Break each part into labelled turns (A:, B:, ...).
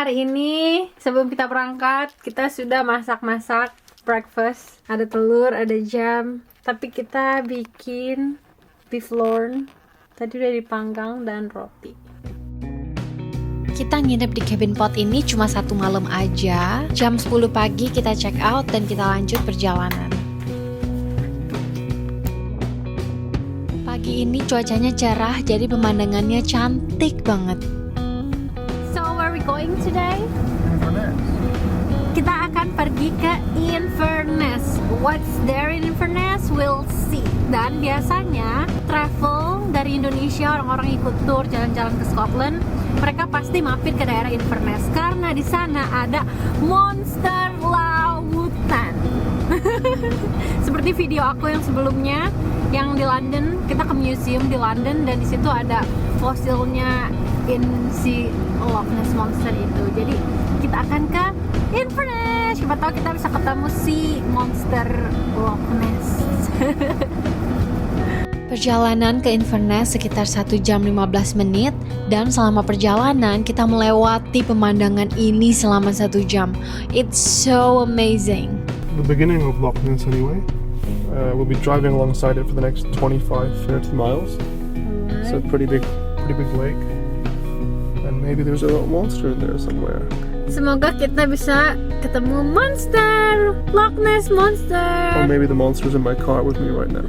A: hari ini sebelum kita berangkat, kita sudah masak-masak breakfast. Ada telur, ada jam. Tapi kita bikin beef loin. Tadi udah dipanggang dan roti.
B: Kita nginep di cabin pot ini cuma 1 malam aja. Jam 10 pagi kita check out dan kita lanjut perjalanan. Pagi ini cuacanya cerah, jadi pemandangannya cantik banget.
A: So where are we going today?
C: Inverness.
A: Kita akan pergi ke Inverness. What's there in Inverness? We'll see. Dan biasanya travel dari Indonesia, orang-orang ikut tour jalan-jalan ke Scotland, mereka pasti mampir ke daerah Inverness karena di sana ada monster lautan. Seperti video aku yang sebelumnya, yang di London, kita ke museum di London dan di situ ada fosilnya si Loch Ness monster itu. Jadi kita akan ke Inverness. Siapa tahu kita bisa ketemu si monster Loch Ness.
B: Perjalanan ke Inverness sekitar 1 jam 15 menit dan selama perjalanan kita melewati pemandangan ini selama 1 jam. It's so amazing.
C: The beginning of Loch Ness anyway. We'll be driving alongside it for the next 25-30 miles. It's a pretty big lake. And maybe there's a little monster in there somewhere.
A: Semoga kita bisa ketemu monster, Loch Ness monster.
C: Or maybe the monster's in my car with me right now.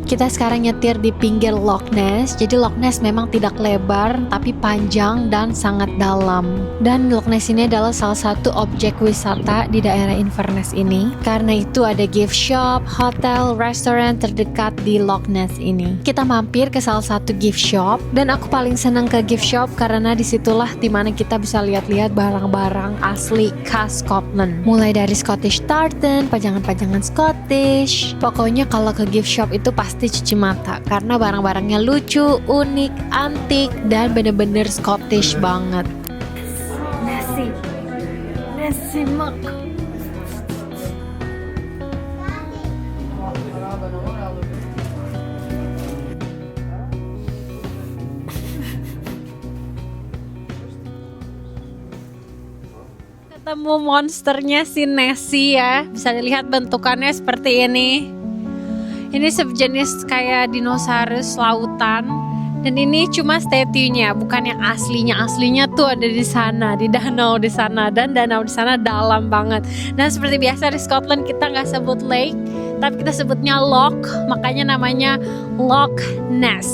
B: Kita sekarang nyetir di pinggir Loch Ness. Jadi Loch Ness memang tidak lebar, tapi panjang dan sangat dalam. Dan Loch Ness ini adalah salah satu objek wisata di daerah Inverness ini. Karena itu ada gift shop, hotel, restoran terdekat di Loch Ness ini. Kita mampir ke salah satu gift shop. Dan aku paling senang ke gift shop karena disitulah dimana kita bisa lihat-lihat barang-barang asli khas Scotland. Mulai dari Scottish tartan, pajangan-pajangan Scottish. Pokoknya kalau ke gift shop itu pasti cuci mata karena barang-barangnya lucu, unik, antik, dan bener-bener Scottish banget.
A: Nasi mak. Ketemu monsternya si Nessie ya. Bisa dilihat bentukannya seperti ini. Ini sejenis kayak dinosaurus lautan. Dan ini cuma statue-nya, bukan yang aslinya. Aslinya tuh ada di sana, di danau di sana. Dan danau di sana dalam banget. Dan seperti biasa di Scotland kita nggak sebut lake, tapi kita sebutnya loch. Makanya namanya Loch Ness.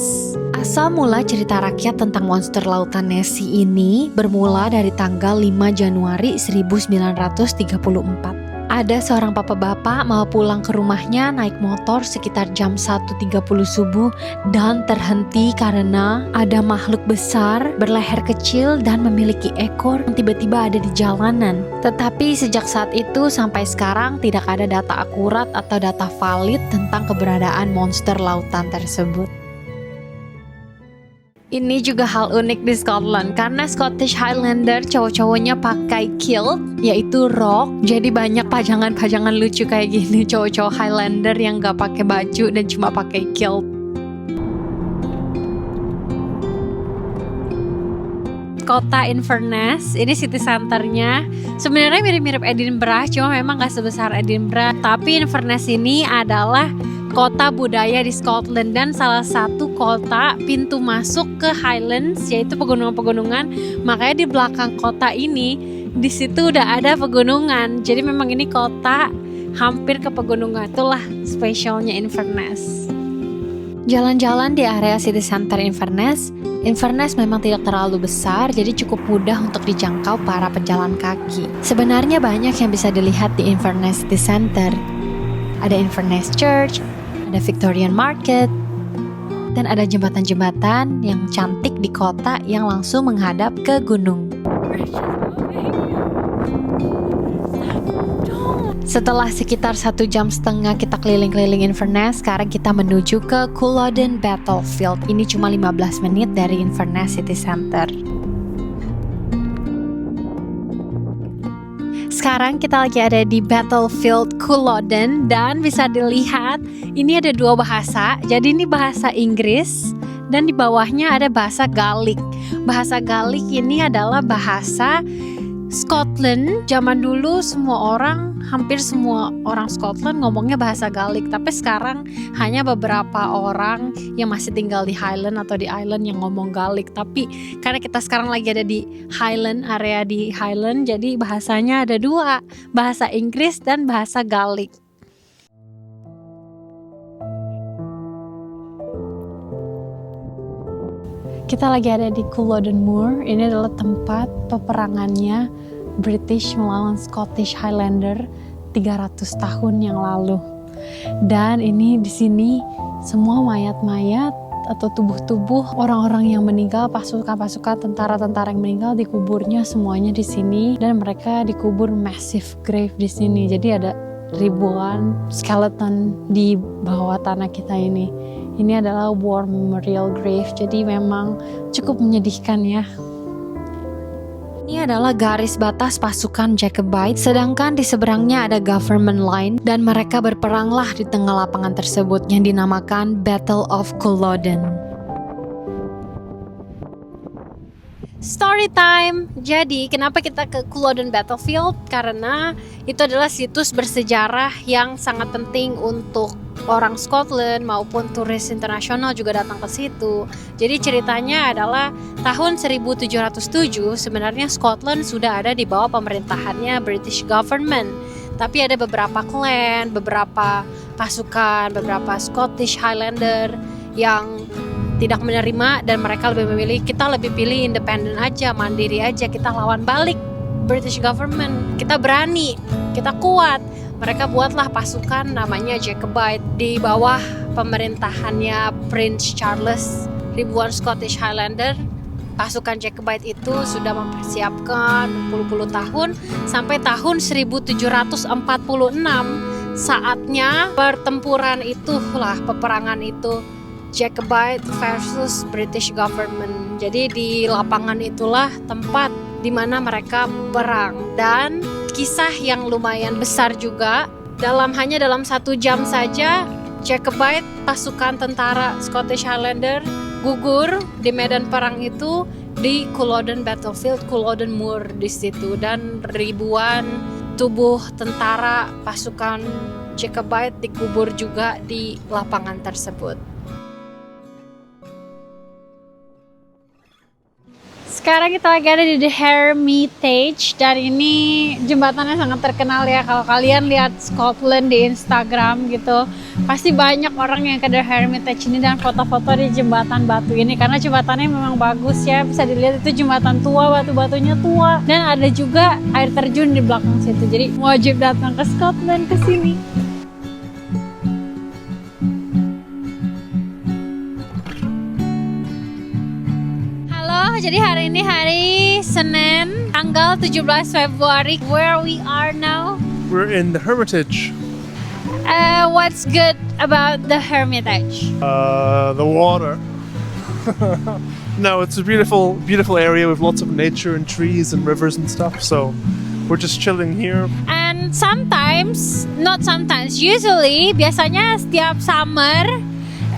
B: Asal mula cerita rakyat tentang monster lautan Nessie ini bermula dari tanggal 5 Januari 1934. Ada seorang bapak-bapak mau pulang ke rumahnya naik motor sekitar jam 1.30 subuh dan terhenti karena ada makhluk besar berleher kecil dan memiliki ekor yang tiba-tiba ada di jalanan. Tetapi sejak saat itu sampai sekarang tidak ada data akurat atau data valid tentang keberadaan monster lautan tersebut. Ini juga hal unik di Scotland karena Scottish Highlander cowok-cowoknya pakai kilt, yaitu rok. Jadi banyak pajangan-pajangan lucu kayak gini, cowok-cowok Highlander yang gak pakai baju dan cuma pakai kilt.
A: Kota Inverness, ini city centernya. Sebenarnya mirip-mirip Edinburgh, cuma memang gak sebesar Edinburgh. Tapi Inverness ini adalah kota budaya di Scotland dan salah satu kota pintu masuk ke Highlands, yaitu pegunungan-pegunungan. Makanya di belakang kota ini, di situ udah ada pegunungan. Jadi memang ini kota hampir ke pegunungan. Itulah spesialnya Inverness.
B: Jalan-jalan di area city center Inverness memang tidak terlalu besar, jadi cukup mudah untuk dijangkau para pejalan kaki. Sebenarnya banyak yang bisa dilihat di Inverness City Center. Ada Inverness Church, ada Victorian Market, dan ada jembatan-jembatan yang cantik di kota yang langsung menghadap ke gunung. Setelah sekitar 1,5 jam kita keliling-keliling Inverness, sekarang kita menuju ke Culloden Battlefield. Ini cuma 15 menit dari Inverness City Center. Sekarang kita lagi ada di Battlefield Culloden dan bisa dilihat ini ada 2 bahasa. Jadi ini bahasa Inggris Dan di bawahnya ada bahasa Gaelic. Bahasa Gaelic ini adalah bahasa Scotland. Zaman dulu hampir semua orang Scotland ngomongnya bahasa Gaelic. Tapi sekarang hanya beberapa orang yang masih tinggal di Highland atau di Island yang ngomong Gaelic. Tapi karena kita sekarang lagi ada di Highland, area di Highland, jadi bahasanya ada dua, bahasa Inggris dan bahasa Gaelic. Kita lagi ada di Culloden Moor. Ini adalah tempat peperangannya British melawan Scottish Highlander 300 tahun yang lalu. Dan ini di sini semua mayat-mayat atau tubuh-tubuh orang-orang yang meninggal, pasukan-pasukan tentara-tentara yang meninggal dikuburnya semuanya di sini, dan mereka dikubur massive grave di sini. Jadi ada ribuan skeleton di bawah tanah kita ini. Ini adalah War Memorial Grave, jadi memang cukup menyedihkan ya. Ini adalah garis batas pasukan Jacobite, sedangkan di seberangnya ada government line, dan mereka berperanglah di tengah lapangan tersebut yang dinamakan Battle of Culloden. Story time. Jadi kenapa kita ke Culloden Battlefield? Karena itu adalah situs bersejarah yang sangat penting untuk orang Scotland maupun turis internasional juga datang ke situ. Jadi ceritanya adalah tahun 1707 sebenarnya Scotland sudah ada di bawah pemerintahannya British government. Tapi ada beberapa clan, beberapa pasukan, beberapa Scottish Highlander yang tidak menerima, dan mereka kita lebih pilih independen aja, mandiri aja, kita lawan balik British government, kita berani, kita kuat. Mereka buatlah pasukan namanya Jacobite di bawah pemerintahannya Prince Charles. Ribuan Scottish Highlander, pasukan Jacobite itu sudah mempersiapkan berpuluh-puluh tahun sampai tahun 1746 saatnya pertempuran itulah, peperangan itu Jacobite versus British government. Jadi di lapangan itulah tempat di mana mereka perang, dan kisah yang lumayan besar juga. Hanya dalam 1 jam saja Jacobite, pasukan tentara Scottish Highlander, gugur di medan perang itu di Culloden Battlefield, Culloden Moor di situ, dan ribuan tubuh tentara pasukan Jacobite dikubur juga di lapangan tersebut. Sekarang kita lagi ada di The Hermitage, dan ini jembatannya sangat terkenal ya. Kalau kalian lihat Scotland di Instagram gitu, pasti banyak orang yang ke The Hermitage ini dan foto-foto di jembatan batu ini, karena jembatannya memang bagus ya. Bisa dilihat itu jembatan tua, batu-batunya tua, dan ada juga air terjun di belakang situ. Jadi wajib datang ke Scotland ke sini. Jadi hari ini hari Senin, tanggal 17 Februari. Where we are now?
C: We're in the Hermitage.
B: What's good about the Hermitage?
C: The water. No, it's a beautiful area with lots of nature and trees and rivers and stuff. So we're just chilling here.
B: And usually, biasanya setiap summer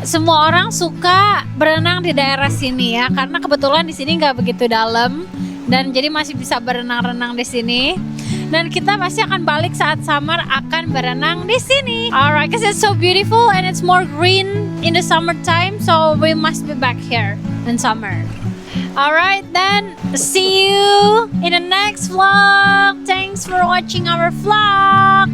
B: semua orang suka berenang di daerah sini ya, karena kebetulan di sini nggak begitu dalam, dan jadi masih bisa berenang-renang di sini. Dan kita pasti akan balik saat summer, akan berenang di sini. Alright, because it's so beautiful and it's more green in the summertime, so we must be back here in summer. Alright, then see you in the next vlog. Thanks for watching our vlog.